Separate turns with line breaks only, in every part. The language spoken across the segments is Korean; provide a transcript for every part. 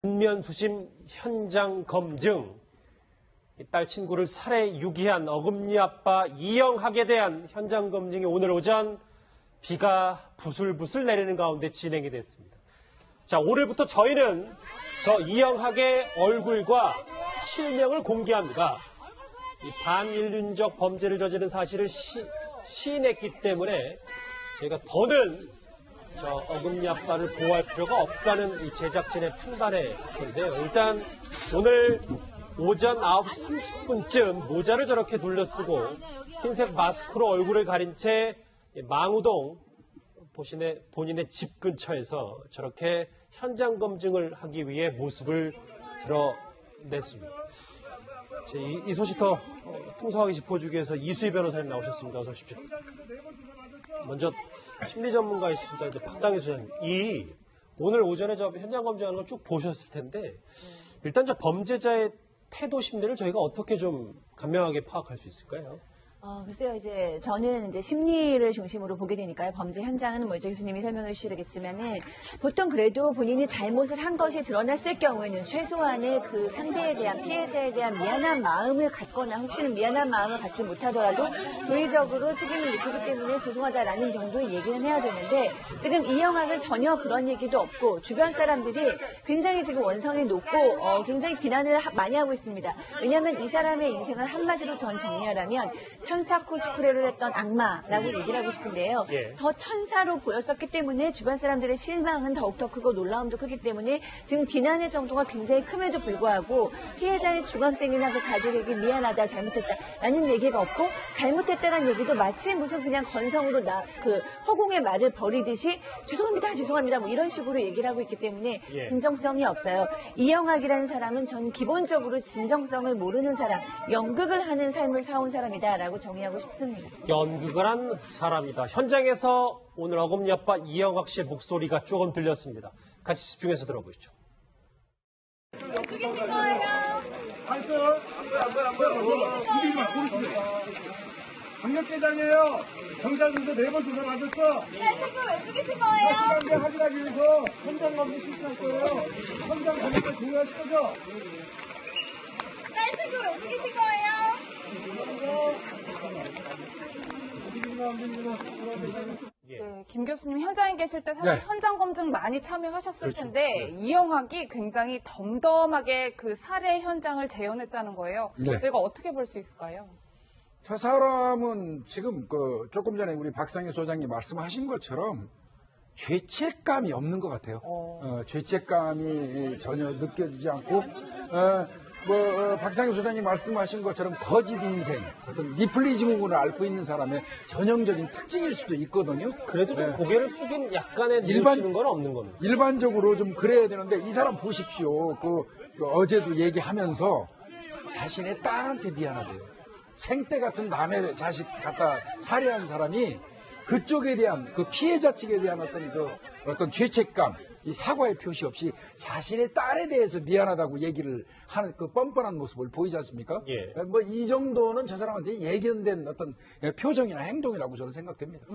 안면수심 현장 검증. 딸 친구를 살해 유기한 어금니 아빠 이영학에 대한 현장 검증이 오늘 오전 비가 부슬부슬 내리는 가운데 진행이 됐습니다. 자, 오늘부터 저희는 저 이영학의 얼굴과 실명을 공개합니다. 이 반인륜적 범죄를 저지른 사실을 시인했기 때문에 저희가 더는 저 어금니 아빠를 보호할 필요가 없다는 이 제작진의 판단에 있는데요. 일단 오늘 오전 9시 30분쯤 모자를 저렇게 둘러쓰고 흰색 마스크로 얼굴을 가린 채 망우동 본인의 집 근처에서 저렇게 현장 검증을 하기 위해 모습을 드러냈습니다. 이 소식 더 풍성하게 짚어주기 위해서 이수희 변호사님 나오셨습니다. 어서 오십시오. 먼저 심리 전문가이신 이제 박상희 소장님, 오늘 오전에 저 현장 검증하는 걸 쭉 보셨을 텐데 일단 저 범죄자의 태도 심리를 저희가 어떻게 좀 간명하게 파악할 수 있을까요?
글쎄요, 저는 심리를 중심으로 보게 되니까요. 범죄 현장은 이제 교수님이 설명해 주시겠지만은 보통 그래도 본인이 잘못을 한 것이 드러났을 경우에는 최소한의 그 상대에 대한 피해자에 대한 미안한 마음을 갖거나 혹시는 미안한 마음을 갖지 못하더라도 도의적으로 책임을 느끼기 때문에 죄송하다라는 정도의 얘기는 해야 되는데 지금 이영학은 전혀 그런 얘기도 없고 주변 사람들이 굉장히 지금 원성이 높고 굉장히 비난을 많이 하고 있습니다. 왜냐하면 이 사람의 인생을 한마디로 전 정리하라면 천사 코스프레를 했던 악마라고 얘기를 하고 싶은데요. 더 천사로 보였었기 때문에 주변 사람들의 실망은 더욱더 크고 놀라움도 크기 때문에 지금 비난의 정도가 굉장히 큼에도 불구하고 피해자의 중학생이나 그 가족에게 미안하다, 잘못했다라는 얘기가 없고 잘못했다는 얘기도 마치 무슨 그냥 건성으로 허공의 말을 버리듯이 죄송합니다 뭐 이런 식으로 얘기를 하고 있기 때문에 진정성이 없어요. 이영학이라는 사람은 전 기본적으로 진정성을 모르는 사람, 연극을 하는 삶을 살아온 사람이다라고 정의하고 싶습니다.
연극을 한 사람이다. 현장에서 오늘 어금니 아빠 이영학 씨의 목소리가 조금 들렸습니다. 같이 집중해서 들어보시죠.
어떻게 신 거예요?
강력대장이에요. 경찰분도 4번 조사 받았어.
왜 죽이신 거예요?
사실관계 확인하기 위해서 현장 검증 실시할 거예요. 현장 검증에 동의하실 거죠?
딸 친구 왜 죽이신 거예요?
네, 김 교수님 현장에 계실 때 사실 현장 검증 많이 참여하셨을 텐데 이영학이 굉장히 덤덤하게 그 살해 현장을 재현했다는 거예요. 저희가 어떻게 볼 수 있을까요?
저 사람은 지금 조금 전에 우리 박상희 소장님 말씀하신 것처럼 죄책감이 없는 것 같아요. 죄책감이 전혀 느껴지지 않고 박상희 소장님 말씀하신 것처럼 거짓 인생, 어떤 니플리즘을 앓고 있는 사람의 전형적인 특징일 수도 있거든요.
그래도 좀 고개를 숙인 약간의 눈치는 건 없는 겁니다.
일반적으로 좀 그래야 되는데 이 사람 보십시오. 어제도 얘기하면서 자신의 딸한테 미안하대요. 생떼 같은 남의 자식 갖다 살해한 사람이 그쪽에 대한 그 피해자 측에 대한 어떤 죄책감, 이 사과의 표시 없이 자신의 딸에 대해서 미안하다고 얘기를 하는 그 뻔뻔한 모습을 보이지 않습니까? 이 정도는 저 사람한테 예견된 어떤 표정이나 행동이라고 저는 생각됩니다.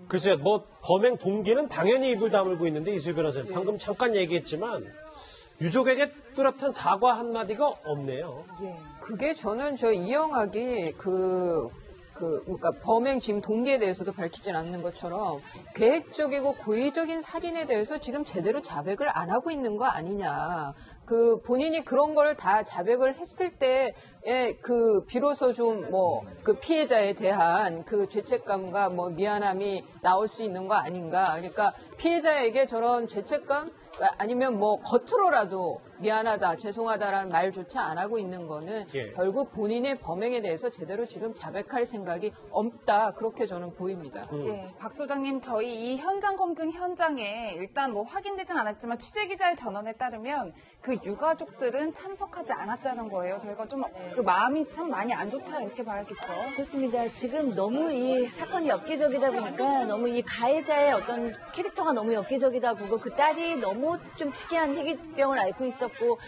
글쎄요, 범행 동기는 당연히 입을 다물고 있는데 이수희 변호사님 방금 잠깐 얘기했지만 유족에게 뚜렷한 사과 한마디가 없네요.
그게 저는 이영학이 그러니까 범행 지금 동기에 대해서도 밝히진 않는 것처럼 계획적이고 고의적인 살인에 대해서 지금 제대로 자백을 안 하고 있는 거 아니냐. 본인이 그런 걸 다 자백을 했을 때에 비로소 좀 그 피해자에 대한 그 죄책감과 미안함이 나올 수 있는 거 아닌가. 그러니까 피해자에게 저런 죄책감 아니면 겉으로라도 미안하다, 죄송하다라는 말조차 안 하고 있는 거는 결국 본인의 범행에 대해서 제대로 지금 자백할 생각이 없다. 그렇게 저는 보입니다.
박 소장님, 저희 이 현장 검증 현장에 일단 확인되진 않았지만 취재기자의 전언에 따르면 그 유가족들은 참석하지 않았다는 거예요. 저희가 좀 그 마음이 참 많이 안 좋다 이렇게 봐야겠죠.
그렇습니다. 지금 너무 이 사건이 엽기적이다 보니까 너무 이 가해자의 어떤 캐릭터가 너무 엽기적이다 보고 그 딸이 너무 너무 좀 특이한 희귀병을 앓고 있었고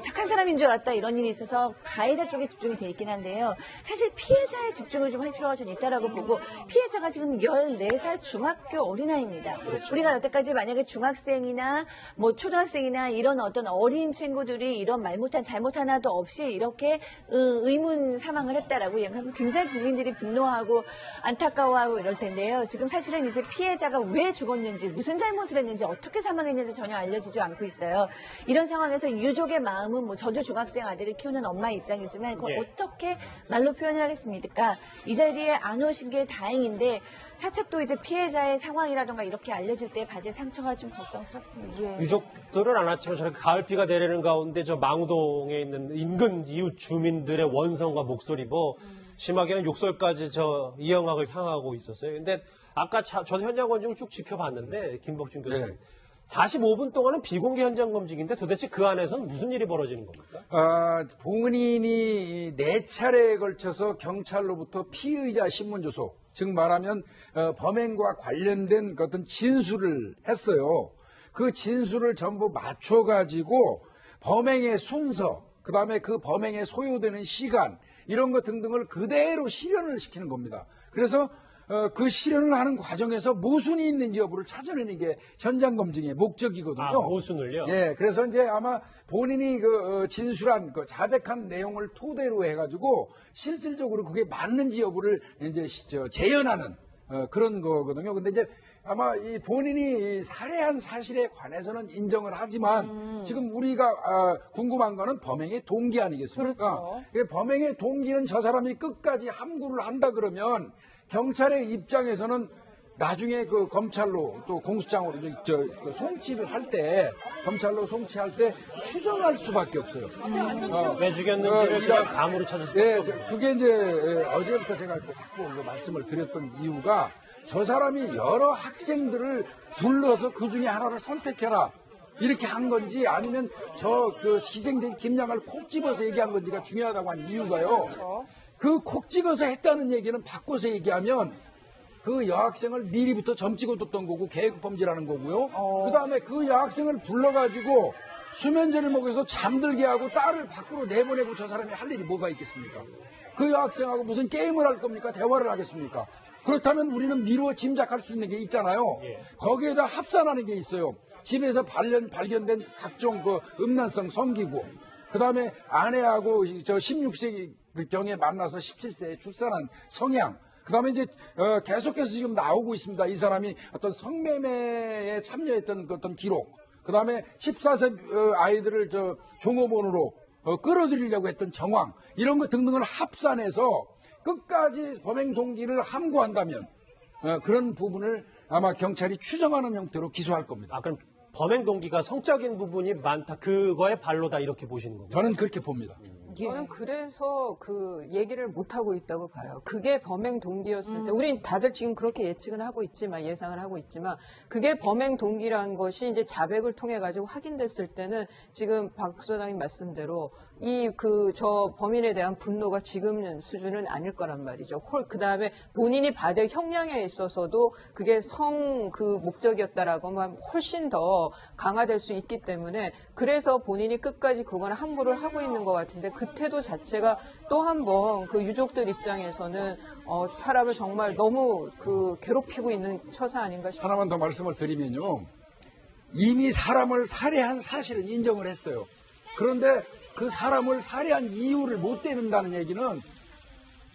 착한 사람인 줄 알았다 이런 일이 있어서 가해자 쪽에 집중이 돼 있긴 한데요. 사실 피해자에 집중을 좀 할 필요가 좀 있다라고 보고 피해자가 지금 14살 중학교 어린아이입니다. 우리가 여태까지 만약에 중학생이나 뭐 초등학생이나 이런 어떤 어린 친구들이 이런 말 못한 잘못 하나도 없이 이렇게 의문 사망을 했다라고 얘기하면 굉장히 국민들이 분노하고 안타까워하고 이럴 텐데요. 지금 사실은 이제 피해자가 왜 죽었는지 무슨 잘못을 했는지 어떻게 사망했는지 전혀 알려지지 않고 있어요. 이런 상황에서 유족의 마음은 뭐 저도 중학생 아들을 키우는 엄마 입장이지만 그걸 어떻게 말로 표현을 하겠습니까? 이 자리에 안 오신 게 다행인데 차차 또 이제 피해자의 상황이라던가 이렇게 알려질 때 받을 상처가 좀 걱정스럽습니다.
유족들은 안 왔지만 저렇게 가을비가 내리는 가운데 저 망우동에 있는 인근 이웃 주민들의 원성과 목소리 뭐 심하게는 욕설까지 저 이영학을 향하고 있었어요. 근데 아까 저도 현장 검증을 쭉 지켜봤는데 김복준 교수님.
네.
45분 동안은 비공개 현장 검증인데 도대체 그 안에서는 무슨 일이 벌어지는 겁니까?
본인이 4차례에 걸쳐서 경찰로부터 피의자 신문조서, 즉 말하면 범행과 관련된 어떤 진술을 했어요. 그 진술을 전부 맞춰가지고 범행의 순서, 그 다음에 그 범행에 소요되는 시간, 이런 것 등등을 그대로 실현을 시키는 겁니다. 그래서 그 실현을 하는 과정에서 모순이 있는지 여부를 찾아내는 게 현장 검증의 목적이거든요.
아, 모순을요?
예, 그래서 이제 아마 본인이 진술한 자백한 내용을 토대로 해가지고 실질적으로 그게 맞는지 여부를 이제 재현하는 그런 거거든요. 근데 이제 아마 이 본인이 살해한 사실에 관해서는 인정을 하지만 지금 우리가 궁금한 거는 범행의 동기 아니겠습니까?
그렇죠.
범행의 동기는 저 사람이 끝까지 함구를 한다 그러면 경찰의 입장에서는 나중에 그 검찰로 또 공수장으로 송치를 할 때 검찰로 송치할 때 추정할 수밖에 없어요.
왜 죽였는지를 그냥 감으로 찾을 수
예,
없고.
그게 이제 어제부터 제가 자꾸 말씀을 드렸던 이유가 저 사람이 여러 학생들을 불러서 그 중에 하나를 선택해라 이렇게 한 건지 아니면 그 희생된 김양을 콕 집어서 얘기한 건지가 중요하다고 한 이유가요. 그 콕 찍어서 했다는 얘기는 바꿔서 얘기하면 그 여학생을 미리부터 점 찍어뒀던 거고 계획범죄라는 거고요. 그 다음에 그 여학생을 불러가지고 수면제를 먹여서 잠들게 하고 딸을 밖으로 내보내고 저 사람이 할 일이 뭐가 있겠습니까? 그 여학생하고 무슨 게임을 할 겁니까? 대화를 하겠습니까? 그렇다면 우리는 미루어 짐작할 수 있는 게 있잖아요. 거기에다 합산하는 게 있어요. 집에서 발견된 각종 그 음란성 성기구. 그 다음에 아내하고 16세 경에 만나서 17세에 출산한 성향. 그 다음에 이제 계속해서 지금 나오고 있습니다. 이 사람이 어떤 성매매에 참여했던 그 어떤 기록. 그 다음에 14세 아이들을 종업원으로 끌어들이려고 했던 정황. 이런 것 등등을 합산해서 끝까지 범행 동기를 함구한다면 그런 부분을 아마 경찰이 추정하는 형태로 기소할 겁니다.
아, 그럼 범행 동기가 성적인 부분이 많다. 그거의 발로다 이렇게 보시는 거군요.
저는 그렇게 봅니다.
저는 그래서 그 얘기를 못하고 있다고 봐요. 그게 범행 동기였을 때, 우린 다들 지금 그렇게 예측은 하고 있지만, 예상을 하고 있지만, 그게 범행 동기라는 것이 이제 자백을 통해가지고 확인됐을 때는 지금 박 소장님 말씀대로 저 범인에 대한 분노가 지금 수준은 아닐 거란 말이죠. 그 다음에 본인이 받을 형량에 있어서도 그게 목적이었다라고 하면 훨씬 더 강화될 수 있기 때문에 그래서 본인이 끝까지 그거는 함부를 하고 있는 것 같은데 그 태도 자체가 또 한 번 그 유족들 입장에서는 사람을 정말 너무 괴롭히고 있는 처사 아닌가 싶어요.
하나만 더 말씀을 드리면요. 이미 사람을 살해한 사실을 인정을 했어요. 그런데 그 사람을 살해한 이유를 못 대는다는 얘기는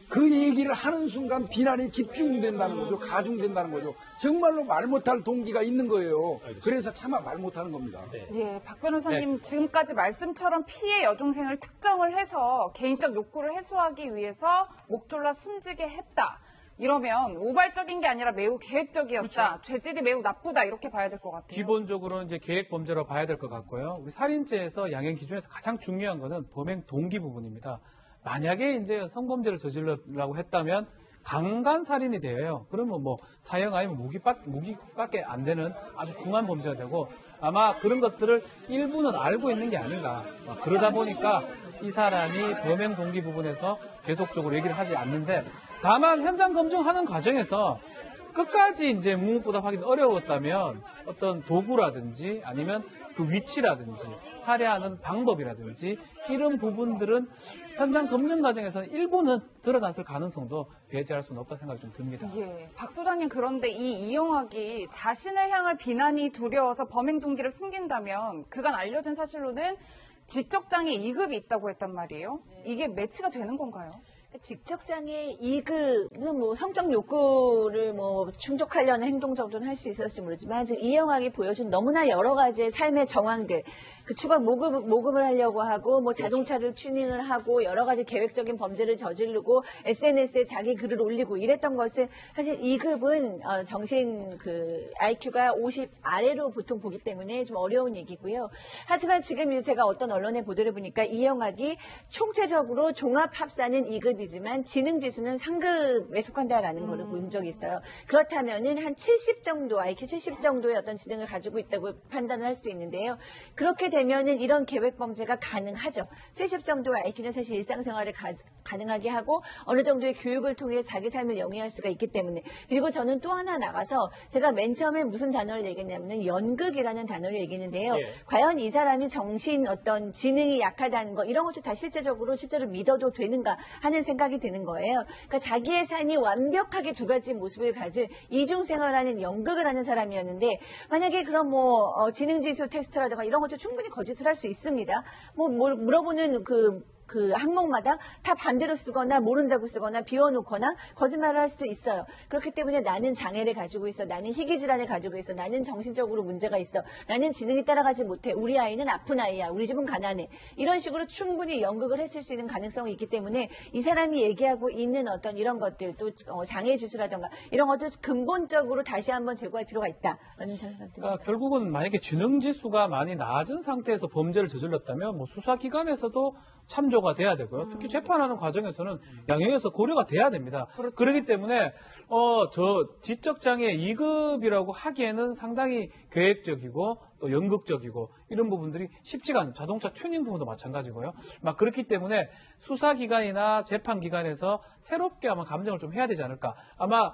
그 얘기를 하는 순간 비난이 집중된다는 거죠. 가중된다는 거죠. 정말로 말 못할 동기가 있는 거예요. 그래서 차마 말 못하는 겁니다.
예, 박 변호사님 지금까지 말씀처럼 피해 여중생을 특정을 해서 개인적 욕구를 해소하기 위해서 목 졸라 숨지게 했다. 이러면 우발적인 게 아니라 매우 계획적이었다. 죄질이 매우 나쁘다. 이렇게 봐야 될 것 같아요.
기본적으로는 이제 계획 범죄로 봐야 될 것 같고요. 우리 살인죄에서 양형 기준에서 가장 중요한 것은 범행 동기 부분입니다. 만약에 이제 성범죄를 저지르려고 했다면 강간 살인이 되어요. 그러면 뭐 사형 아니면 무기밖에 안 되는 아주 중한 범죄가 되고 아마 그런 것들을 일부는 알고 있는 게 아닌가. 그러다 보니까 이 사람이 범행 동기 부분에서 계속적으로 얘기를 하지 않는데 다만 현장 검증하는 과정에서 끝까지 이제 무엇보다 어려웠다면 어떤 도구라든지 아니면 그 위치라든지 살해하는 방법이라든지 이런 부분들은 현장 검증 과정에서는 일부는 드러났을 가능성도 배제할 수는 없다 생각이 좀 듭니다.
예. 박 소장님, 그런데 이 이영학이 자신을 향할 비난이 두려워서 범행 동기를 숨긴다면 그간 알려진 사실로는 지적장애 2급이 있다고 했단 말이에요. 이게 매치가 되는 건가요?
직접장애 2급은 뭐 성적 욕구를 뭐 충족하려는 행동 정도는 할 수 있었을지 모르지만 지금 이영학이 보여준 너무나 여러 가지의 삶의 정황들, 그 추가 모금을 하려고 하고 뭐 자동차를 튜닝을 하고 여러 가지 계획적인 범죄를 저지르고 SNS에 자기 글을 올리고 이랬던 것은 사실 2급은 정신 그 IQ가 50 아래로 보통 보기 때문에 좀 어려운 얘기고요. 하지만 지금 이제 제가 어떤 언론의 보도를 보니까 이영학이 총체적으로 종합합사는 2급이지만 지능지수는 상급에 속한다라는 거를 본 적이 있어요. 그렇다면은 한 70 정도, IQ 70 정도의 어떤 지능을 가지고 있다고 판단을 할 수도 있는데요. 그렇게 되면은 이런 계획 범죄가 가능하죠. 70 정도의 IQ는 사실 일상생활을 가능하게 하고 어느 정도의 교육을 통해 자기 삶을 영위할 수가 있기 때문에. 그리고 저는 또 하나 나가서 제가 맨 처음에 무슨 단어를 얘기했냐면은 연극이라는 단어를 얘기했는데요.
예.
과연 이 사람이 정신 어떤 지능이 약하다는 거 이런 것도 다 실제로 믿어도 되는가 하는 생각이 드는 거예요. 그러니까 자기의 삶이 완벽하게 두 가지 모습을 가진 이중생활하는 연극을 하는 사람이었는데 만약에 그럼 뭐 지능지수 테스트라든가 이런 것도 충분히 거짓을 할 수 있습니다. 뭐 물어보는 그 항목마다 다 반대로 쓰거나 모른다고 쓰거나 비워놓거나 거짓말을 할 수도 있어요. 그렇기 때문에 나는 장애를 가지고 있어. 나는 희귀질환을 가지고 있어. 나는 정신적으로 문제가 있어. 나는 지능이 따라가지 못해. 우리 아이는 아픈 아이야. 우리 집은 가난해. 이런 식으로 충분히 연극을 했을 수 있는 가능성이 있기 때문에 이 사람이 얘기하고 있는 어떤 이런 것들 또 장애 지수라든가 이런 것도 근본적으로 다시 한번 제고할 필요가 있다라는 생각이 듭니다.
결국은 만약에 지능지수가 많이 낮은 상태에서 범죄를 저질렀다면 뭐 수사기관에서도 참조가 돼야 되고요. 특히 재판하는 과정에서는 양형에서 고려가 돼야 됩니다.
그렇죠.
그렇기 때문에 저 지적장애 2급이라고 하기에는 상당히 계획적이고 또 연극적이고 이런 부분들이 쉽지가 않아요. 자동차 튜닝 부분도 마찬가지고요. 막 그렇기 때문에 수사기관이나 재판기관에서 새롭게 아마 감정을 좀 해야 되지 않을까. 아마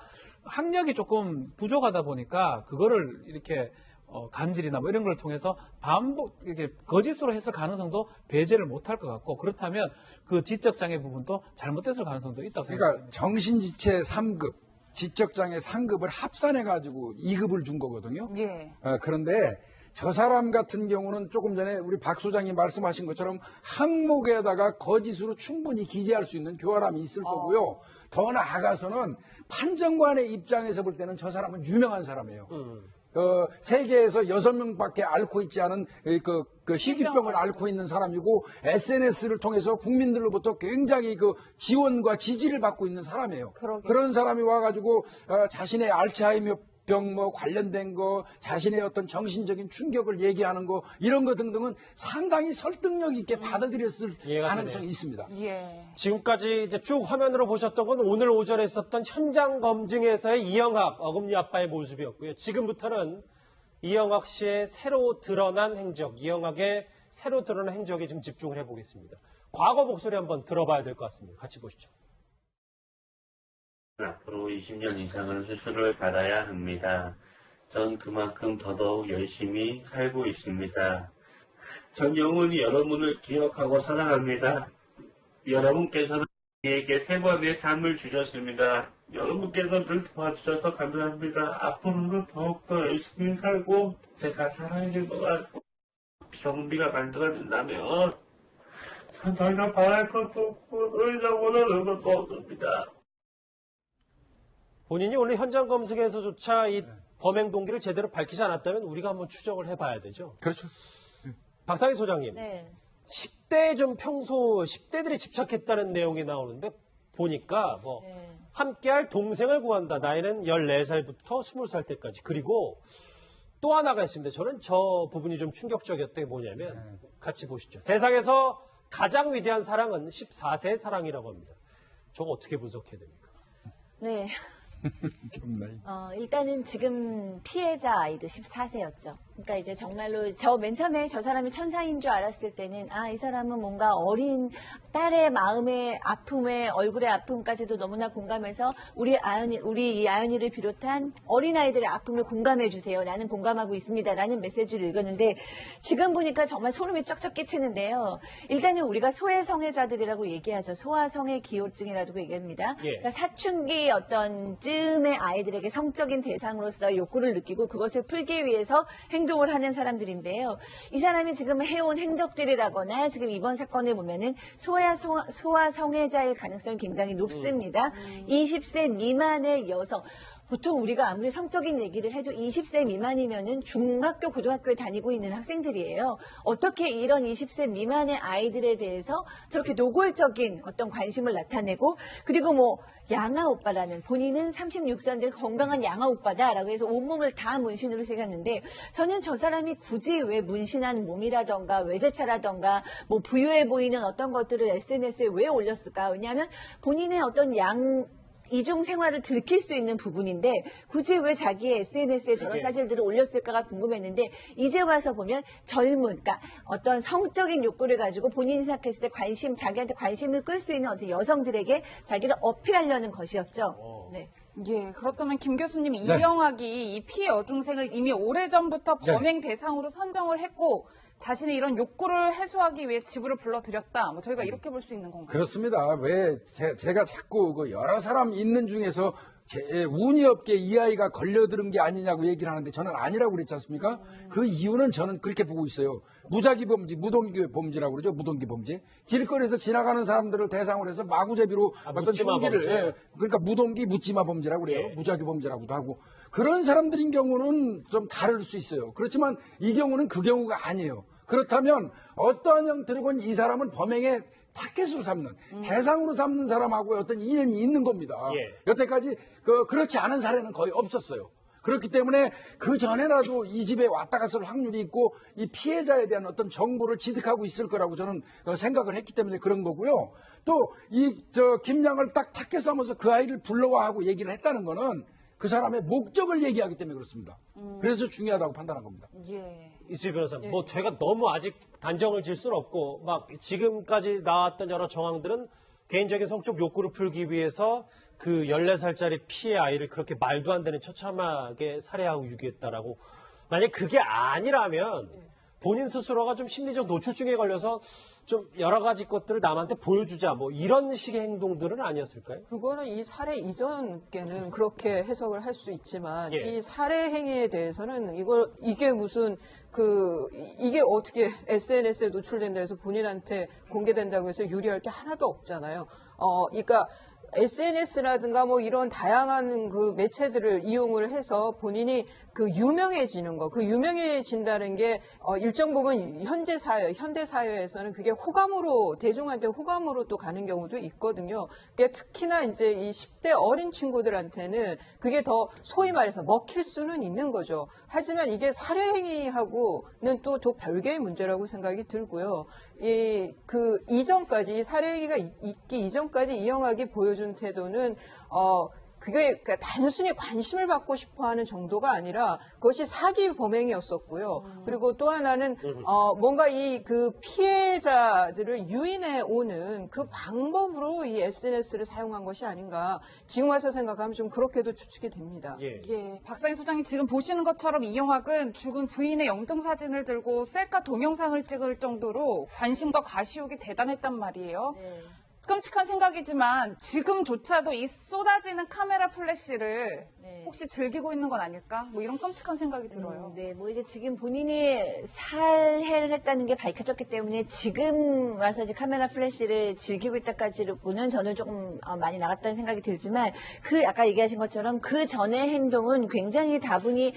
학력이 조금 부족하다 보니까 그거를 이렇게 간질이나 뭐 이런 걸 통해서 이게 거짓으로 했을 가능성도 배제를 못할 것 같고 그렇다면 그 지적장애 부분도 잘못됐을 가능성도 있다고 생각합니다.
그러니까 정신지체 3급, 지적장애 3급을 합산해가지고 2급을 준 거거든요.
예.
그런데 저 사람 같은 경우는 조금 전에 우리 박 소장님 말씀하신 것처럼 항목에다가 거짓으로 충분히 기재할 수 있는 교활함이 있을 거고요. 더 나아가서는 판정관의 입장에서 볼 때는 저 사람은 유명한 사람이에요. 세계에서 6명밖에 앓고 있지 않은 그 희귀병을 앓고 있는 사람이고 SNS를 통해서 국민들로부터 굉장히 그 지원과 지지를 받고 있는 사람이에요.
그러게요.
그런 사람이 와가지고 자신의 알츠하이머 병 뭐 관련된 거, 자신의 어떤 정신적인 충격을 얘기하는 거 이런 거 등등은 상당히 설득력 있게 받아들였을
이해가
가능성이
되네요.
있습니다.
예.
지금까지 이제 쭉 화면으로 보셨던 건 오늘 오전에 있었던 현장 검증에서의 이영학 어금니 아빠의 모습이었고요. 지금부터는 이영학 씨의 새로 드러난 행적, 이영학의 새로 드러난 행적에 좀 집중을 해보겠습니다. 과거 목소리 한번 들어봐야 될 것 같습니다. 같이 보시죠.
앞으로 20년 이상은 수술을 받아야 합니다. 전 그만큼 더더욱 열심히 살고 있습니다. 전 영원히 여러분을 기억하고 사랑합니다. 여러분께서는 저에게 3번의 삶을 주셨습니다. 여러분께서 늘 도와주셔서 감사합니다. 앞으로는 더욱더 열심히 살고 제가 살아있는 동안 병비가 만들어진다면 전 더 이상 바랄 것도 없고 더 이상 원하는 것도 없습니다.
본인이 오늘 현장 검증에서조차 이 범행 동기를 제대로 밝히지 않았다면 우리가 한번 추적을 해봐야 되죠.
그렇죠.
박상희 소장님,
네.
10대 좀 평소 10대들이 집착했다는 내용이 나오는데 보니까 뭐
네.
함께할 동생을 구한다. 나이는 14살부터 20살 때까지. 그리고 또 하나가 있습니다. 저는 저 부분이 좀 충격적이었던 게 뭐냐면 같이 보시죠. 세상에서 가장 위대한 사랑은 14세의 사랑이라고 합니다. 저거 어떻게 분석해야 됩니까?
네.
정말.
일단은 지금 피해자 아이도 14세였죠. 그러니까 이제 정말로 맨 처음에 저 사람이 천사인 줄 알았을 때는 이 사람은 뭔가 어린 딸의 마음의 아픔에 얼굴의 아픔까지도 너무나 공감해서 우리 이 아연이를 비롯한 어린 아이들의 아픔을 공감해 주세요. 나는 공감하고 있습니다라는 메시지를 읽었는데 지금 보니까 정말 소름이 쩍쩍 끼치는데요. 일단은 우리가 소외성애자들이라고 얘기하죠. 소아성애 기호증이라고 얘기합니다. 그러니까 사춘기 어떤 쯤의 아이들에게 성적인 대상으로서 욕구를 느끼고 그것을 풀기 위해서 행동을 하는 사람들인데요. 이 사람이 지금 해온 행적들이라거나 지금 이번 사건을 보면은 소아성애자일 가능성이 굉장히 높습니다. 20세 미만의 여성. 보통 우리가 아무리 성적인 얘기를 해도 20세 미만이면은 중학교, 고등학교에 다니고 있는 학생들이에요. 어떻게 이런 20세 미만의 아이들에 대해서 저렇게 노골적인 어떤 관심을 나타내고 그리고 양아 오빠라는 본인은 36세인데 건강한 양아 오빠다라고 해서 온몸을 다 문신으로 새겼는데 저는 저 사람이 굳이 왜 문신한 몸이라던가 외제차라던가 부유해 보이는 어떤 것들을 SNS에 왜 올렸을까? 왜냐하면 본인의 어떤 이중 생활을 들킬 수 있는 부분인데 굳이 왜 자기의 SNS에 저런 사진들을 올렸을까가 궁금했는데 이제 와서 보면 그러니까 어떤 성적인 욕구를 가지고 본인이 생각했을 때 자기한테 관심을 끌 수 있는 어떤 여성들에게 자기를 어필하려는 것이었죠. 네.
예, 그렇다면 김 교수님 이영학이 이 피해 여중생을 이미 오래전부터 범행 대상으로 선정을 했고 자신의 이런 욕구를 해소하기 위해 집으로 불러들였다. 저희가 이렇게 볼 수 있는 건가요?
그렇습니다. 왜 제가 자꾸 여러 사람 있는 중에서 운이 없게 이 아이가 걸려들은 게 아니냐고 얘기를 하는데 저는 아니라고 그랬지 않습니까? 그 이유는 저는 그렇게 보고 있어요. 무작위 범죄, 무동기 범죄라고 그러죠. 무동기 범죄. 길거리에서 지나가는 사람들을 대상으로 해서 마구제비로 어떤 흉기를 그러니까 무동기 묻지마 범죄라고 그래요. 무작위 범죄라고도 하고. 그런 사람들인 경우는 좀 다를 수 있어요. 그렇지만 이 경우는 그 경우가 아니에요. 그렇다면 어떠한 형태로건 이 사람은 범행의 타겟으로 삼는 대상으로 삼는 사람하고 어떤 인연이 있는 겁니다. 여태까지 그렇지 않은 사례는 거의 없었어요. 그렇기 때문에 그 전에라도 이 집에 왔다 갔을 확률이 있고 이 피해자에 대한 어떤 정보를 취득하고 있을 거라고 저는 생각을 했기 때문에 그런 거고요. 또 김양을 딱 타겟 삼아서 그 아이를 불러와 하고 얘기를 했다는 거는 그 사람의 목적을 얘기하기 때문에 그렇습니다. 그래서 중요하다고 판단한 겁니다.
이수희 변호사님, 저희가 너무 아직 단정을 질 수는 없고, 지금까지 나왔던 여러 정황들은 개인적인 성적 욕구를 풀기 위해서 그 14살짜리 피해 아이를 그렇게 말도 안 되는 처참하게 살해하고 유기했다라고. 만약 그게 아니라면 본인 스스로가 좀 심리적 노출증에 걸려서 좀 여러 가지 것들을 남한테 보여주자 이런 식의 행동들은 아니었을까요?
그거는 이 살해 이전께는 그렇게 해석을 할 수 있지만 이 살해 행위에 대해서는 이게 무슨 이게 어떻게 SNS에 노출된다 해서 본인한테 공개된다고 해서 유리할 게 하나도 없잖아요. 그러니까 SNS라든가 이런 다양한 그 매체들을 이용을 해서 본인이 유명해지는 거, 유명해진다는 게 일정 부분 현대 사회에서는 그게 호감으로, 대중한테 호감으로 또 가는 경우도 있거든요. 그러니까 특히나 이제 이 10대 어린 친구들한테는 그게 더 소위 말해서 먹힐 수는 있는 거죠. 하지만 이게 살해행위하고는 또 별개의 문제라고 생각이 들고요. 이전까지, 이 살해행위가 있기 이전까지 이영학이 보여준 태도는, 그게 단순히 관심을 받고 싶어 하는 정도가 아니라 그것이 사기 범행이었었고요. 그리고 또 하나는 뭔가 그 피해자들을 유인해 오는 그 방법으로 이 SNS를 사용한 것이 아닌가. 지금 와서 생각하면 좀 그렇게도 추측이 됩니다.
박상희 소장님 지금 보시는 것처럼 이영학은 죽은 부인의 영정사진을 들고 셀카 동영상을 찍을 정도로 관심과 과시욕이 대단했단 말이에요. 끔찍한 생각이지만 지금조차도 이 쏟아지는 카메라 플래시를 혹시 즐기고 있는 건 아닐까? 이런 끔찍한 생각이 들어요.
이제 지금 본인이 살해를 했다는 게 밝혀졌기 때문에 지금 와서 이제 카메라 플래시를 즐기고 있다까지는 저는 조금 많이 나갔다는 생각이 들지만 아까 얘기하신 것처럼 그 전의 행동은 굉장히 다분히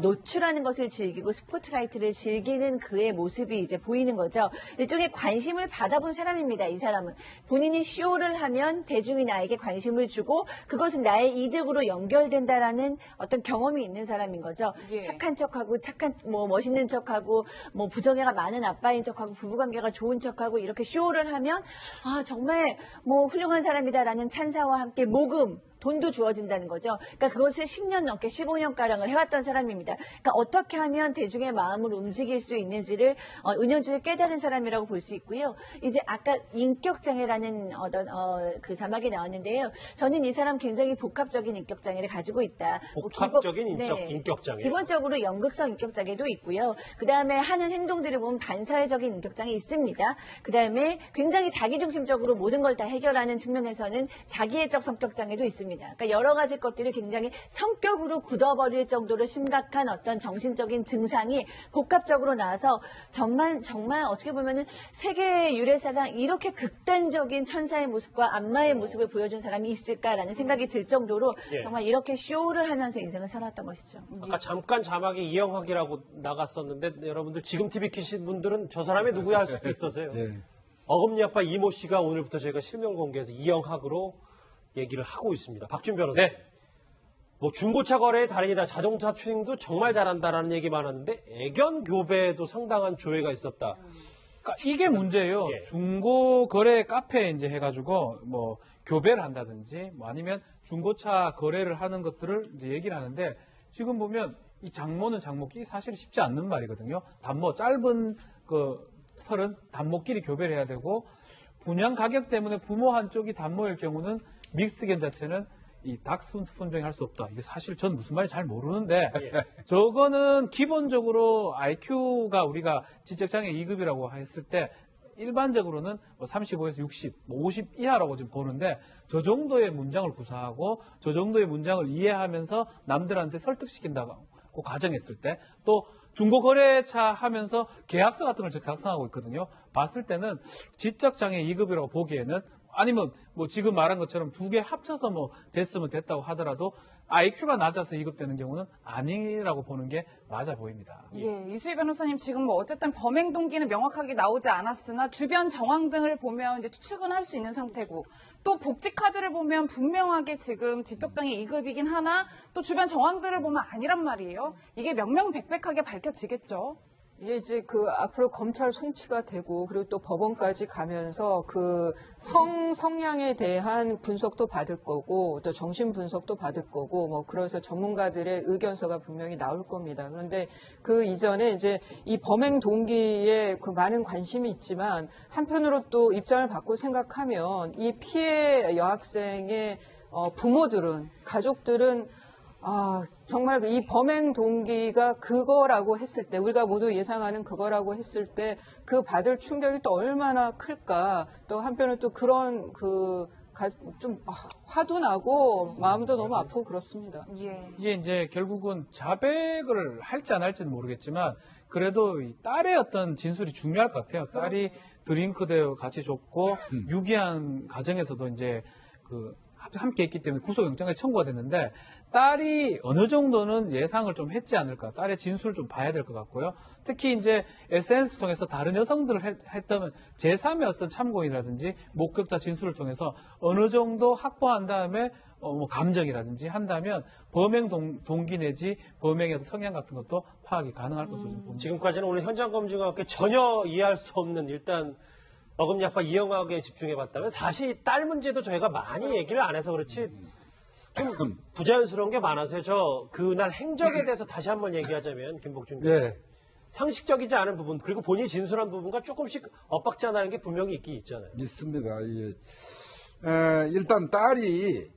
노출하는 것을 즐기고 스포트라이트를 즐기는 그의 모습이 이제 보이는 거죠. 일종의 관심을 받아본 사람입니다. 이 사람은. 본인이 쇼를 하면 대중이 나에게 관심을 주고 그것은 나의 이득으로 연결된다라는 어떤 경험이 있는 사람인 거죠. 착한 척하고 멋있는 척하고 부정애가 많은 아빠인 척하고 부부관계가 좋은 척하고 이렇게 쇼를 하면 정말 훌륭한 사람이다라는 찬사와 함께 모금 돈도 주어진다는 거죠. 그러니까 그것을 10년 넘게 15년가량을 해왔던 사람입니다. 그러니까 어떻게 하면 대중의 마음을 움직일 수 있는지를 은연중에 깨달은 사람이라고 볼 수 있고요. 이제 아까 인격장애라는 어떤 그 자막이 나왔는데요. 저는 이 사람 굉장히 복합적인 인격장애를 가지고 있다.
복합적인 인격장애.
기본적으로 연극성 인격장애도 있고요. 그 다음에 하는 행동들을 보면 반사회적인 인격장애 있습니다. 그 다음에 굉장히 자기중심적으로 모든 걸 다 해결하는 측면에서는 자기애적 성격장애도 있습니다. 그러니까 여러 가지 것들이 굉장히 성격으로 굳어버릴 정도로 심각한 어떤 정신적인 증상이 복합적으로 나와서 정말 어떻게 보면은 세계 유래사상 이렇게 극단적인 천사의 모습과 악마의 모습을 보여준 사람이 있을까라는 생각이 들 정도로 정말 이렇게 쇼를 하면서 인생을 살았던 것이죠.
아까 잠깐 자막에 이영학이라고 나갔었는데 여러분들 지금 TV 키신 분들은 저 사람이 누구야 할 수도 있었어요. 어금니 아빠 이모 씨가 오늘부터 저희가 실명 공개해서 이영학으로 얘기를 하고 있습니다. 박준 변호사. 뭐 중고차 거래의 달인이다. 자동차 튜닝도 정말 잘한다라는 얘기 많았는데 애견 교배에도 상당한 조회가 있었다.
그러니까 이게 문제예요. 중고 거래 카페에 이제 해가지고 뭐 교배를 한다든지 뭐 아니면 중고차 거래를 하는 것들을 이제 얘기를 하는데 지금 보면 이 장모는 장모끼리 사실 쉽지 않는 말이거든요. 단모 짧은 그 털은 단모끼리 교배를 해야 되고 분양 가격 때문에 부모 한쪽이 단모일 경우는 믹스견 자체는 이 닥스훈트폰종이 할 수 없다. 이게 사실 전 무슨 말인지 잘 모르는데 저거는 기본적으로 IQ가 우리가 지적장애 2급이라고 했을 때 일반적으로는 뭐 35에서 60, 뭐 50 이하라고 지금 보는데 저 정도의 문장을 구사하고 저 정도의 문장을 이해하면서 남들한테 설득시킨다고 가정했을 때 또 중고거래차 하면서 계약서 같은 걸 작성하고 있거든요. 봤을 때는 지적장애 2급이라고 보기에는 아니면 뭐 지금 말한 것처럼 두 개 합쳐서 뭐 됐으면 됐다고 하더라도 IQ가 낮아서 2급 되는 경우는 아니라고 보는 게 맞아 보입니다.
이수희 변호사님 지금 뭐 어쨌든 범행 동기는 명확하게 나오지 않았으나 주변 정황 등을 보면 이제 추측은 할 수 있는 상태고 또 복지 카드를 보면 분명하게 지금 지적장애 2급이긴 하나 또 주변 정황들을 보면 아니란 말이에요. 이게 명명백백하게 밝혀지겠죠.
이게 이제 그 앞으로 검찰 송치가 되고 그리고 또 법원까지 가면서 그 성향에 대한 분석도 받을 거고 또 정신 분석도 받을 거고 뭐 그래서 전문가들의 의견서가 분명히 나올 겁니다. 그런데 그 이전에 이제 이 범행 동기에 그 많은 관심이 있지만 한편으로 또 입장을 바꿔 생각하면 이 피해 여학생의 부모들은 가족들은 정말 이 범행 동기가 그거라고 했을 때, 우리가 모두 예상하는 그거라고 했을 때, 그 받을 충격이 또 얼마나 클까. 또 한편은 또 그런 화도 나고, 마음도 너무 아프고 그렇습니다.
이게 이제 결국은 자백을 할지 안 할지는 모르겠지만, 그래도 이 딸의 어떤 진술이 중요할 것 같아요. 딸이 드링크도 같이 줬고, 유기한 가정에서도 이제 함께 했기 때문에 구속영장까지 청구가 됐는데 딸이 어느 정도는 예상을 좀 했지 않을까. 딸의 진술을 좀 봐야 될 것 같고요. 특히 이제 SNS 통해서 다른 여성들을 했다면 제3의 어떤 참고인이라든지 목격자 진술을 통해서 어느 정도 확보한 다음에 뭐 감정이라든지 한다면 범행 동기 내지 범행의 어떤 성향 같은 것도 파악이 가능할 것으로 봅니다.
지금까지는 오늘 현장 검증과 함께 전혀 이해할 수 없는 일단 어금니 아빠 이영학에 집중해봤다면 사실 딸 문제도 저희가 많이 얘기를 안 해서 그렇지 좀 부자연스러운 게 많아서요. 저 그날 행적에 대해서 다시 한번 얘기하자면 김복준 교수 상식적이지 않은 부분 그리고 본인이 진술한 부분과 조금씩 엇박자나는 게 분명히 있긴 있잖아요.
있습니다. 일단 딸이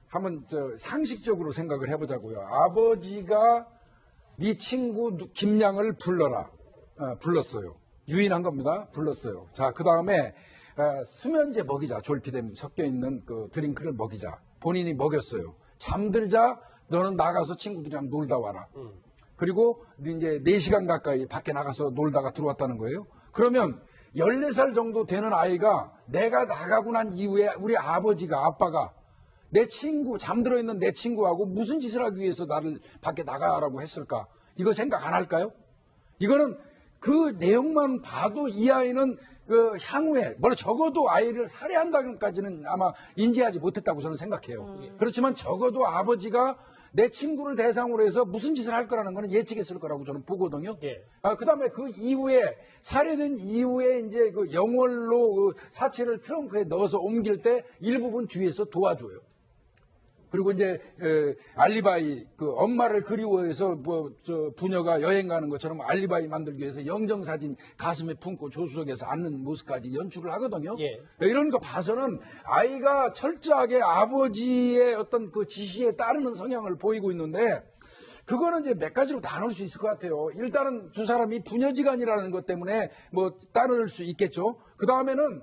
한번 상식적으로 생각을 해보자고요. 아버지가 네 친구 김양을 불러라. 불렀어요. 유인한 겁니다. 불렀어요. 자, 그 다음에 수면제 먹이자. 졸피뎀 섞여있는 그 드링크를 먹이자. 본인이 먹였어요. 잠들자 너는 나가서 친구들이랑 놀다 와라. 그리고 이제 4시간 가까이 밖에 나가서 놀다가 들어왔다는 거예요. 그러면 14살 정도 되는 아이가 내가 나가고 난 이후에 우리 아빠가 내 친구, 잠들어 있는 내 친구하고 무슨 짓을 하기 위해서 나를 밖에 나가라고 했을까? 이거 생각 안 할까요? 이거는 그 내용만 봐도 이 아이는 향후에 적어도 아이를 살해한다까지는 아마 인지하지 못했다고 저는 생각해요. 그렇지만 적어도 아버지가 내 친구를 대상으로 해서 무슨 짓을 할 거라는 거는 예측했을 거라고 저는 보거든요. 그다음에 그 이후에 살해된 이후에 이제 그 영월로 사체를 트렁크에 넣어서 옮길 때 일부분 뒤에서 도와줘요. 그리고 이제 알리바이 그 엄마를 그리워해서 뭐 저 부녀가 여행 가는 것처럼 알리바이 만들기 위해서 영정사진 가슴에 품고 조수석에서 앉는 모습까지 연출을 하거든요.
예.
이런 거 봐서는 아이가 철저하게 아버지의 어떤 그 지시에 따르는 성향을 보이고 있는데 그거는 이제 몇 가지로 나눌 수 있을 것 같아요. 일단은 두 사람이 부녀지간이라는 것 때문에 뭐 따를 수 있겠죠. 그 다음에는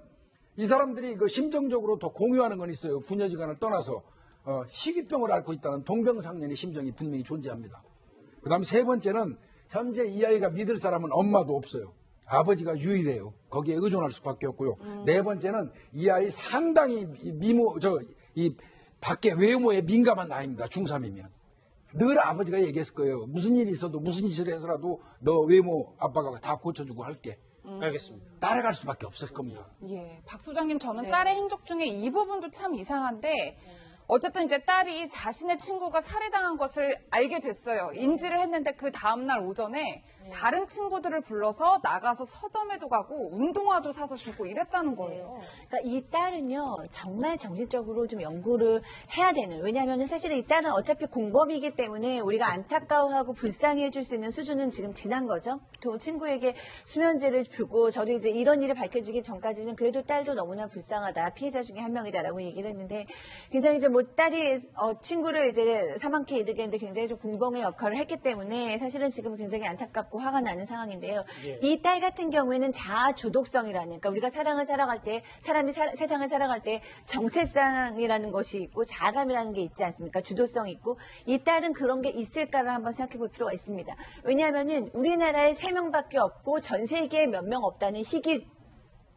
이 사람들이 그 심정적으로 더 공유하는 건 있어요. 부녀지간을 떠나서 희귀병을 앓고 있다는 동병상련의 심정이 분명히 존재합니다. 그 다음 세 번째는 현재 이 아이가 믿을 사람은 엄마도 없어요. 아버지가 유일해요. 거기에 의존할 수밖에 없고요. 네 번째는 이 아이 상당히 이 밖에 외모에 민감한 나이입니다. 중3이면. 늘 아버지가 얘기했을 거예요. 무슨 일이 있어도 무슨 짓을 해서라도 너 외모 아빠가 다 고쳐주고 할게.
알겠습니다.
따라갈 수밖에 없을 겁니다.
예, 박 소장님, 저는 딸의 행적 중에 이 부분도 참 이상한데, 어쨌든 이제 딸이 자신의 친구가 살해당한 것을 알게 됐어요. 인지를 했는데 그 다음날 오전에 다른 친구들을 불러서 나가서 서점에도 가고 운동화도 사서 신고 이랬다는 거예요.
그러니까 이 딸은요, 정말 정신적으로 좀 연구를 해야 되는, 왜냐하면 사실은 이 딸은 어차피 공범이기 때문에 우리가 안타까워하고 불쌍해 줄 수 있는 수준은 지금 지난 거죠. 또 친구에게 수면제를 주고, 저도 이제 이런 일이 밝혀지기 전까지는 그래도 딸도 너무나 불쌍하다, 피해자 중에 한 명이다라고 얘기를 했는데, 굉장히 이제 뭐 딸이 친구를 이제 사망케 이르게 굉장히 좀 공범의 역할을 했기 때문에 사실은 지금 굉장히 안타깝고 화가 나는 상황인데요.
예.
이 딸 같은 경우에는 자아 주독성이라는, 그러니까 우리가 사랑을 살아갈 때, 사람이 세상을 살아갈 때 정체성이라는 것이 있고 자아감이라는 게 있지 않습니까? 주도성이 있고, 이 딸은 그런 게 있을까를 한번 생각해 볼 필요가 있습니다. 왜냐하면은 우리나라에 3명밖에 없고 전 세계에 몇 명 없다는 희귀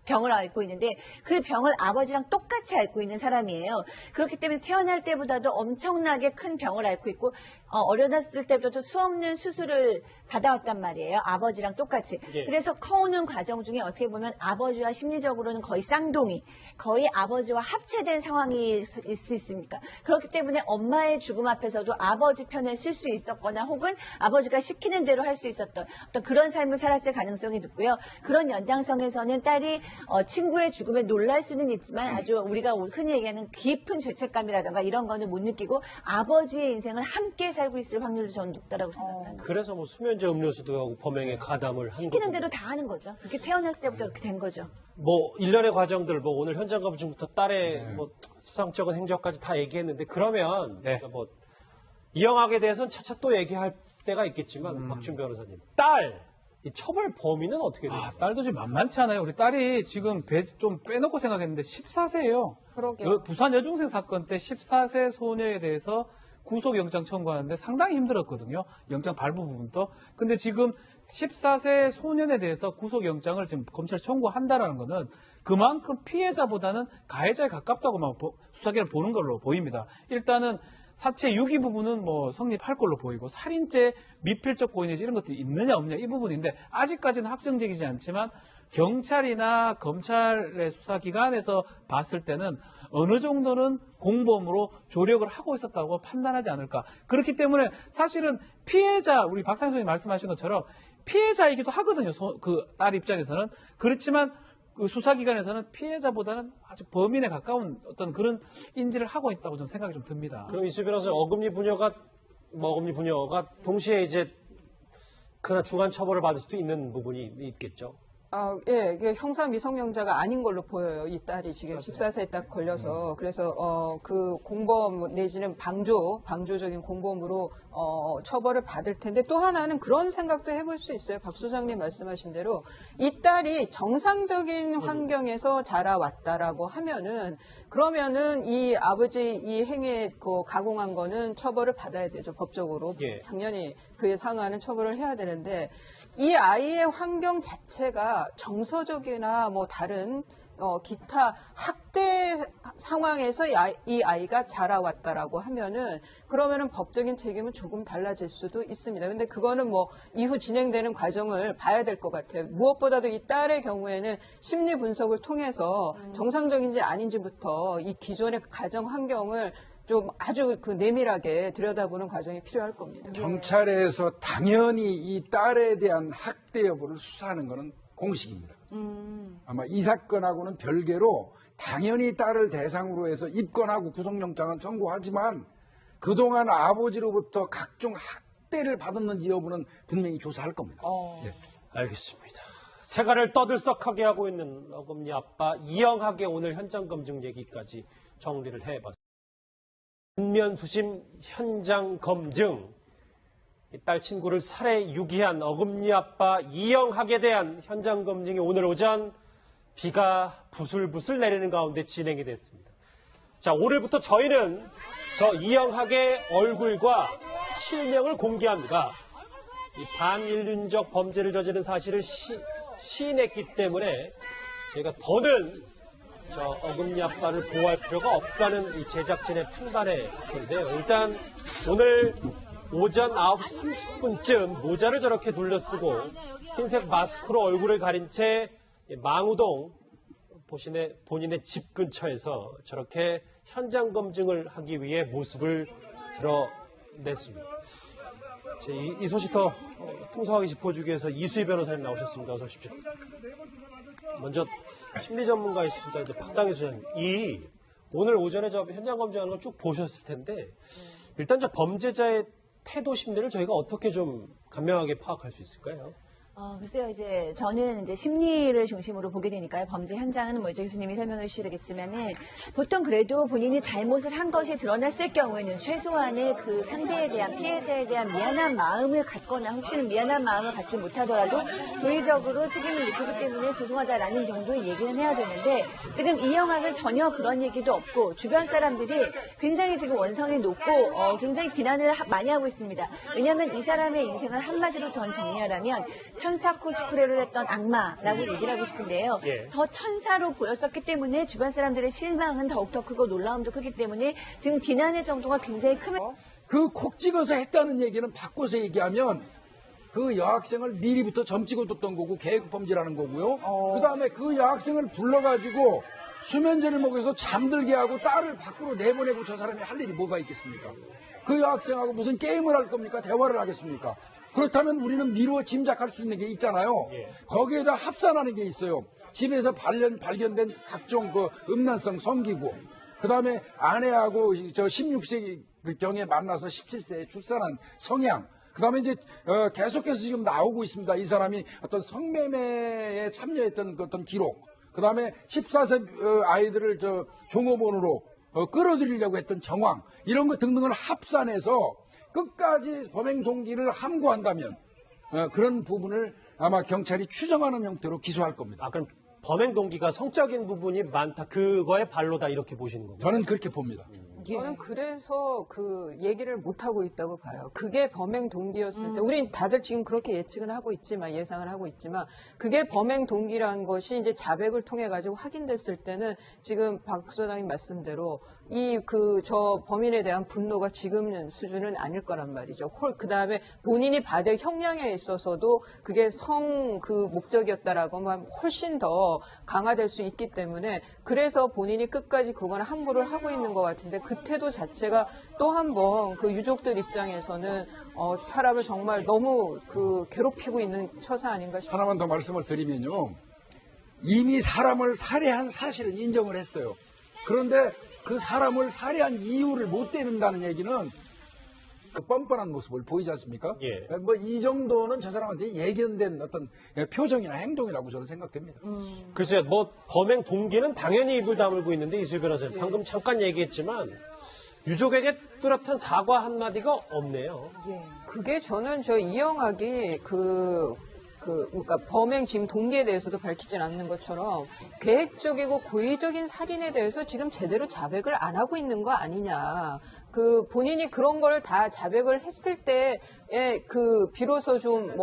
병을 앓고 있는데 그 병을 아버지랑 똑같이 앓고 있는 사람이에요. 그렇기 때문에 태어날 때보다도 엄청나게 큰 병을 앓고 있고 어려졌을 때부터 수없는 수술을 받아왔단 말이에요. 아버지랑 똑같이.
예.
그래서 커오는 과정 중에 어떻게 보면 아버지와 심리적으로는 거의 쌍둥이, 거의 아버지와 합체된 상황일 수 있습니까? 그렇기 때문에 엄마의 죽음 앞에서도 아버지 편을 쓸 수 있었거나 혹은 아버지가 시키는 대로 할 수 있었던 어떤 그런 삶을 살았을 가능성이 높고요. 그런 연장성에서는 딸이 친구의 죽음에 놀랄 수는 있지만 아주 우리가 흔히 얘기하는 깊은 죄책감이라든가 이런 거는 못 느끼고 아버지의 인생을 함께 살고 있을 확률도 저는 높다라고 생각합니다.
그래서 뭐 수면제 음료수도 하고 범행에 가담을 한
시키는
거고.
대로 다 하는 거죠. 그렇게 태어났을 때부터 그렇게 된 거죠.
뭐 일련의 과정들, 뭐 오늘 현장 검증부터 딸의 뭐 수상적인 행적까지 다 얘기했는데 그러면 뭐 이영학에 대해서는 차차 또 얘기할 때가 있겠지만 박준 변호사님, 딸 이 처벌 범위는 어떻게 돼요?
딸도 지금 만만치 않아요. 우리 딸이 지금 좀 빼놓고 생각했는데 14세예요.
그러게요.
부산 여중생 사건 때 14세 소녀에 대해서 구속영장 청구하는데 상당히 힘들었거든요. 영장 발부 부분도. 근데 지금 14세 소년에 대해서 구속영장을 지금 검찰에 청구한다라는 거는 그만큼 피해자보다는 가해자에 가깝다고만 수사기관을 보는 걸로 보입니다. 일단은 사체 유기 부분은 뭐 성립할 걸로 보이고 살인죄, 미필적 고의내지 이런 것들이 있느냐 없느냐 이 부분인데 아직까지는 확정적이지 않지만 경찰이나 검찰의 수사기관에서 봤을 때는 어느 정도는 공범으로 조력을 하고 있었다고 판단하지 않을까. 그렇기 때문에 사실은 피해자, 우리 박상현 선생님이 말씀하신 것처럼 피해자이기도 하거든요. 그 딸 입장에서는. 그렇지만 그 수사기관에서는 피해자보다는 아주 범인에 가까운 어떤 그런 인지를 하고 있다고 저는 생각이 좀 듭니다.
그럼 이수 변호사 어금니 부녀가 동시에 이제 그나 중한 처벌을 받을 수도 있는 부분이 있겠죠.
예, 이게 형사 미성년자가 아닌 걸로 보여요. 이 딸이 지금 14세에 딱 걸려서. 그래서, 그 공범 내지는 방조적인 공범으로, 처벌을 받을 텐데 또 하나는 그런 생각도 해볼 수 있어요. 박 소장님 말씀하신 대로 이 딸이 정상적인 환경에서 자라왔다라고 하면은 그러면은 이 아버지 이 행위에 가공한 거는 처벌을 받아야 되죠. 법적으로.
예.
당연히 그에 상하는 처벌을 해야 되는데 이 아이의 환경 자체가 정서적이나 뭐 다른 기타 학대 상황에서 이 아이가 자라왔다라고 하면은 그러면은 법적인 책임은 조금 달라질 수도 있습니다. 근데 그거는 뭐 이후 진행되는 과정을 봐야 될 것 같아요. 무엇보다도 이 딸의 경우에는 심리 분석을 통해서 정상적인지 아닌지부터 이 기존의 가정 환경을 좀 아주 내밀하게 들여다보는 과정이 필요할 겁니다.
경찰에서 당연히 이 딸에 대한 학대 여부를 수사하는 것은 공식입니다. 아마 이 사건하고는 별개로 당연히 딸을 대상으로 해서 입건하고 구속영장은 청구하지만 그동안 아버지로부터 각종 학대를 받았는지 여부는 분명히 조사할 겁니다. 예.
알겠습니다. 세가를 떠들썩하게 하고 있는 어금니 아빠 이영학의 오늘 현장 검증 얘기까지 정리를 해봤습니다. 안면수심 현장 검증. 딸 친구를 살해 유기한 어금니 아빠 이영학에 대한 현장 검증이 오늘 오전 비가 부슬부슬 내리는 가운데 진행이 됐습니다. 자, 오늘부터 저희는 저 이영학의 얼굴과 실명을 공개합니다. 이 반인륜적 범죄를 저지른 사실을 시인했기 때문에 저희가 더는 저 어금니 아빠를 보호할 필요가 없다는 이 제작진의 판단에 있는데요. 일단 오늘 오전 9시 30분쯤 모자를 저렇게 둘러쓰고 흰색 마스크로 얼굴을 가린 채 망우동 본인의 집 근처에서 저렇게 현장 검증을 하기 위해 모습을 드러냈습니다. 이 소식 더 풍성하게 짚어주기 위해서 이수희 변호사님 나오셨습니다. 어서 오십시오. 먼저 심리 전문가이신 이제 박상희 소장님, 오늘 오전에 저 현장 검증하는 거 쭉 보셨을 텐데 일단 저 범죄자의 태도 심리를 저희가 어떻게 좀 간명하게 파악할 수 있을까요?
글쎄요, 이제 저는 이제 심리를 중심으로 보게 되니까요. 범죄 현장은 뭐 이제 교수님이 설명해 주시겠지만은 보통 그래도 본인이 잘못을 한 것이 드러났을 경우에는 최소한의 그 상대에 대한 피해자에 대한 미안한 마음을 갖거나 혹시는 미안한 마음을 갖지 못하더라도 도의적으로 책임을 느끼기 때문에 죄송하다라는 정도의 얘기는 해야 되는데 지금 이영학은 전혀 그런 얘기도 없고 주변 사람들이 굉장히 지금 원성이 높고 굉장히 비난을 많이 하고 있습니다. 왜냐하면 이 사람의 인생을 한마디로 전 정리하라면 천사 코스프레를 했던 악마라고 얘기를 하고 싶은데요.
예.
더 천사로 보였었기 때문에 주변 사람들의 실망은 더욱더 크고 놀라움도 크기 때문에 지금 비난의 정도가 굉장히 크면
그 콕 찍어서 했다는 얘기는 바꿔서 얘기하면 그 여학생을 미리부터 점 찍어뒀던 거고 계획 범죄라는 거고요. 그 다음에 그 여학생을 불러가지고 수면제를 먹여서 잠들게 하고 딸을 밖으로 내보내고 저 사람이 할 일이 뭐가 있겠습니까? 그 여학생하고 무슨 게임을 할 겁니까? 대화를 하겠습니까? 그렇다면 우리는 미루어 짐작할 수 있는 게 있잖아요.
예.
거기에다 합산하는 게 있어요. 집에서 발견된 각종 그 음란성 성기고, 그 다음에 아내하고 저 16세 경에 만나서 17세에 출산한 성향, 그 다음에 이제 계속해서 지금 나오고 있습니다. 이 사람이 어떤 성매매에 참여했던 그 어떤 기록, 그 다음에 14세 아이들을 저 종업원으로 끌어들이려고 했던 정황, 이런 거 등등을 합산해서 끝까지 범행 동기를 함구한다면 그런 부분을 아마 경찰이 추정하는 형태로 기소할 겁니다.
그럼 범행 동기가 성적인 부분이 많다. 그거의 발로다 이렇게 보시는 건가요?
저는 그렇게 봅니다.
저는 그래서 그 얘기를 못하고 있다고 봐요. 그게 범행 동기였을 때, 우린 다들 지금 그렇게 예측은 하고 있지만, 예상을 하고 있지만, 그게 범행 동기라는 것이 이제 자백을 통해가지고 확인됐을 때는 지금 박 소장님 말씀대로 저 범인에 대한 분노가 지금 수준은 아닐 거란 말이죠. 그 다음에 본인이 받을 형량에 있어서도 그게 그 목적이었다라고 하면 훨씬 더 강화될 수 있기 때문에 그래서 본인이 끝까지 그거는 함부를 하고 있는 것 같은데 그 태도 자체가 또 한 번 그 유족들 입장에서는 사람을 정말 너무 괴롭히고 있는 처사 아닌가 싶어요.
하나만 더 말씀을 드리면요. 이미 사람을 살해한 사실을 인정을 했어요. 그런데 그 사람을 살해한 이유를 못 대는다는 얘기는 그 뻔뻔한 모습을 보이지 않습니까?
예.
뭐 이 정도는 저 사람한테 예견된 어떤 표정이나 행동이라고 저는 생각됩니다.
글쎄요, 뭐 범행 동기는 당연히 입을 다물고 있는데 이수희 변호사님 방금 잠깐 얘기했지만 유족에게 뚜렷한 사과 한마디가 없네요.
그게 저는 이영학이 그러니까 범행 지금 동기에 대해서도 밝히진 않는 것처럼 계획적이고 고의적인 살인에 대해서 지금 제대로 자백을 안 하고 있는 거 아니냐. 본인이 그런 걸 다 자백을 했을 때에 비로소 좀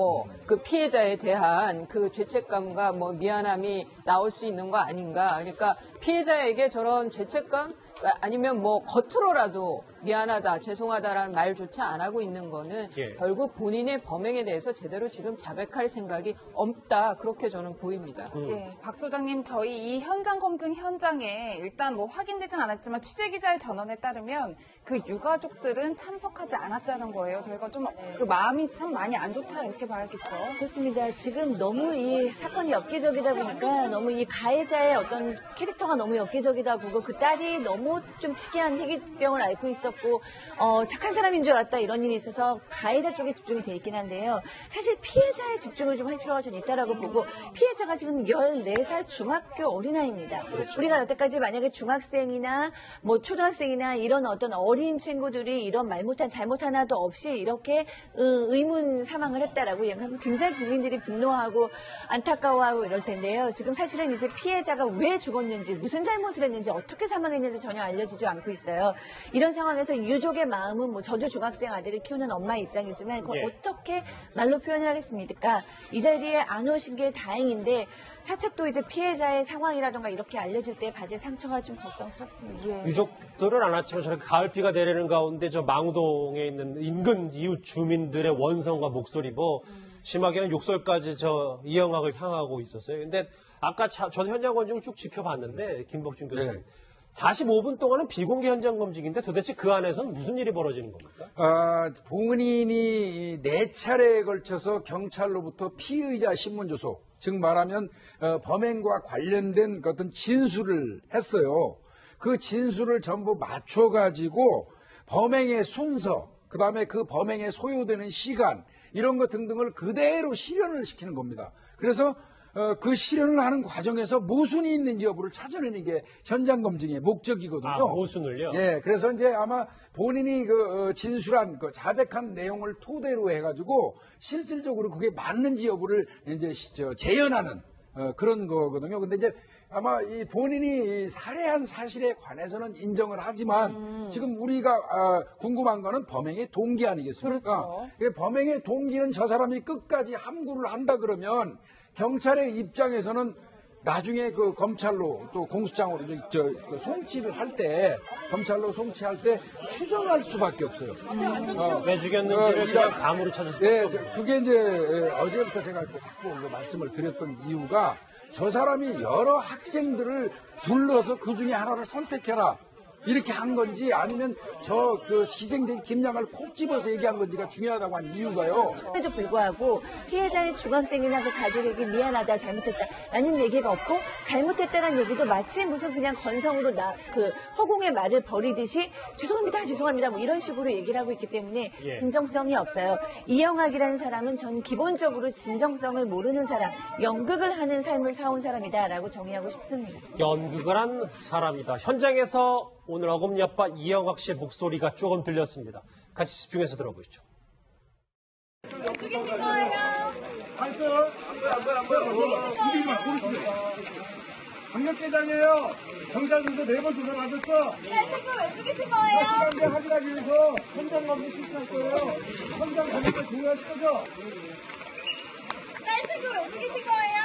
그 피해자에 대한 그 죄책감과 미안함이 나올 수 있는 거 아닌가. 그러니까 피해자에게 저런 죄책감 아니면 겉으로라도 미안하다, 죄송하다라는 말조차 안 하고 있는 거는 결국 본인의 범행에 대해서 제대로 지금 자백할 생각이 없다. 그렇게 저는 보입니다.
예, 박 소장님, 저희 이 현장 검증 현장에 일단 확인되진 않았지만 취재 기자의 전언에 따르면 그 유가족들은 참석하지 않았다는 거예요. 저희가 좀 그 마음이 참 많이 안 좋다 이렇게 봐야겠죠.
그렇습니다. 지금 너무 이 사건이 엽기적이다 보니까 너무 이 가해자의 어떤 캐릭터가 너무 엽기적이다 보고 그 딸이 너무 좀 특이한 희귀병을 앓고 있었고 착한 사람인 줄 알았다 이런 일이 있어서 가해자 쪽에 집중이 돼 있긴 한데요. 사실 피해자에 집중을 좀 할 필요가 좀 있다라고 보고 피해자가 지금 14살 중학교 어린아이입니다. 우리가 여태까지 만약에 중학생이나 뭐 초등학생이나 이런 어떤 어린 친구들이 이런 말 못한 잘못 하나도 없이 이렇게 의문 사망을 했다라고 얘기하면 굉장히 국민들이 분노하고 안타까워하고 이럴 텐데요. 지금 사실은 이제 피해자가 왜 죽었는지 무슨 잘못을 했는지 어떻게 사망했는지 전혀 알려지지 않고 있어요. 이런 상황에서 유족의 마음은 뭐 저도 중학생 아들을 키우는 엄마 입장이지만 그걸 어떻게 말로 표현을 하겠습니까? 이 자리에 안 오신 게 다행인데 차차 또 이제 피해자의 상황이라던가 이렇게 알려질 때 받을 상처가 좀 걱정스럽습니다.
유족들은 안 왔지만 저렇게 가을비가 내리는 가운데 저 망우동에 있는 인근 이웃 주민들의 원성과 목소리 뭐 심하게는 욕설까지 저 이영학을 향하고 있었어요. 근데 아까 저도 현장 검증을 쭉 지켜봤는데 김복준 교수님. 45분 동안은 비공개 현장 검증인데 도대체 그 안에서는 무슨 일이 벌어지는 겁니까?
본인이 4차례에 걸쳐서 경찰로부터 피의자 신문조서, 즉 말하면 범행과 관련된 어떤 진술을 했어요. 그 진술을 전부 맞춰가지고 범행의 순서, 그 다음에 그 범행에 소요되는 시간, 이런 것 등등을 그대로 실현을 시키는 겁니다. 그래서 그 실현을 하는 과정에서 모순이 있는지 여부를 찾아내는 게 현장 검증의 목적이거든요.
모순을요?
예, 그래서 이제 아마 본인이 진술한 자백한 내용을 토대로 해가지고 실질적으로 그게 맞는지 여부를 이제 재현하는 그런 거거든요. 근데 이제 아마 이 본인이 살해한 사실에 관해서는 인정을 하지만 지금 우리가 궁금한 거는 범행의 동기 아니겠습니까?
그렇죠.
범행의 동기는 저 사람이 끝까지 함구를 한다 그러면 경찰의 입장에서는 나중에 그 검찰로 또 공수장으로 송치를 할 때 검찰로 송치할 때 추정할 수밖에 없어요.
왜 죽였는지를 그냥 감으로 찾을 수밖에 없어요.
그게 이제 어제부터 제가 자꾸 말씀을 드렸던 이유가 저 사람이 여러 학생들을 불러서 그 중에 하나를 선택해라. 이렇게 한 건지 아니면 희생된 김양을 콕 집어서 얘기한 건지가 중요하다고 한 이유가요.
그럼에도 불구하고 피해자의 중학생이나 그 가족에게 미안하다, 잘못했다라는 얘기가 없고 잘못했다는 얘기도 마치 무슨 그냥 건성으로 허공의 말을 버리듯이 죄송합니다 뭐 이런 식으로 얘기를 하고 있기 때문에 진정성이 없어요. 이영학이라는 사람은 전 기본적으로 진정성을 모르는 사람, 연극을 하는 삶을 살아온 사람이다라고 정의하고 싶습니다.
연극을 한 사람이다. 현장에서 오늘 어금니 아빠 이영학 씨의 목소리가 조금 들렸습니다. 같이 집중해서 들어보시죠.
왜 죽이신 거예요?
안 써요? 안 보여. 강력대장이에요. 경찰서에서 4번 조사 받았어.
딸 친구 왜 죽이신 거예요?
사실관계 확인하기 위해서 현장 검증 실시할 거예요. 현장 검증을 중요하실 거죠?
딸 친구 왜 죽이신 거예요?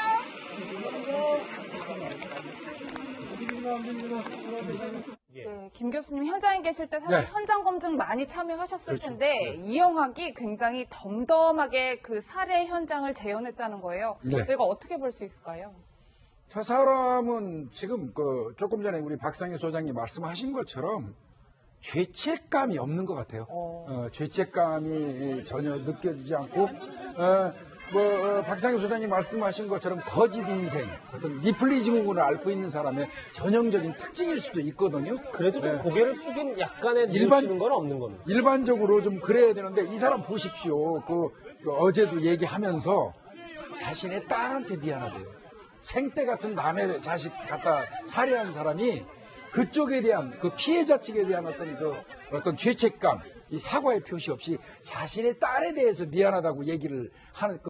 네, 김 교수님 현장에 계실 때 사실 현장 검증 많이 참여하셨을 텐데 이영학이 굉장히 덤덤하게 그 살해 현장을 재현했다는 거예요. 저희가 어떻게 볼 수 있을까요?
저 사람은 지금 조금 전에 우리 박상희 소장님 말씀하신 것처럼 죄책감이 없는 것 같아요. 죄책감이 전혀 느껴지지 않고 박상희 소장님 말씀하신 것처럼 거짓 인생, 어떤 리플리 증후군을 앓고 있는 사람의 전형적인 특징일 수도 있거든요.
그래도 좀 고개를 숙인 약간의 뉘우치는 건 없는 겁니다.
일반적으로 좀 그래야 되는데 이 사람 보십시오. 어제도 얘기하면서 자신의 딸한테 미안하대요. 생떼 같은 남의 자식 갖다 살해한 사람이 그쪽에 대한 그 피해자 측에 대한 어떤 죄책감, 이 사과의 표시 없이 자신의 딸에 대해서 미안하다고 얘기를 하는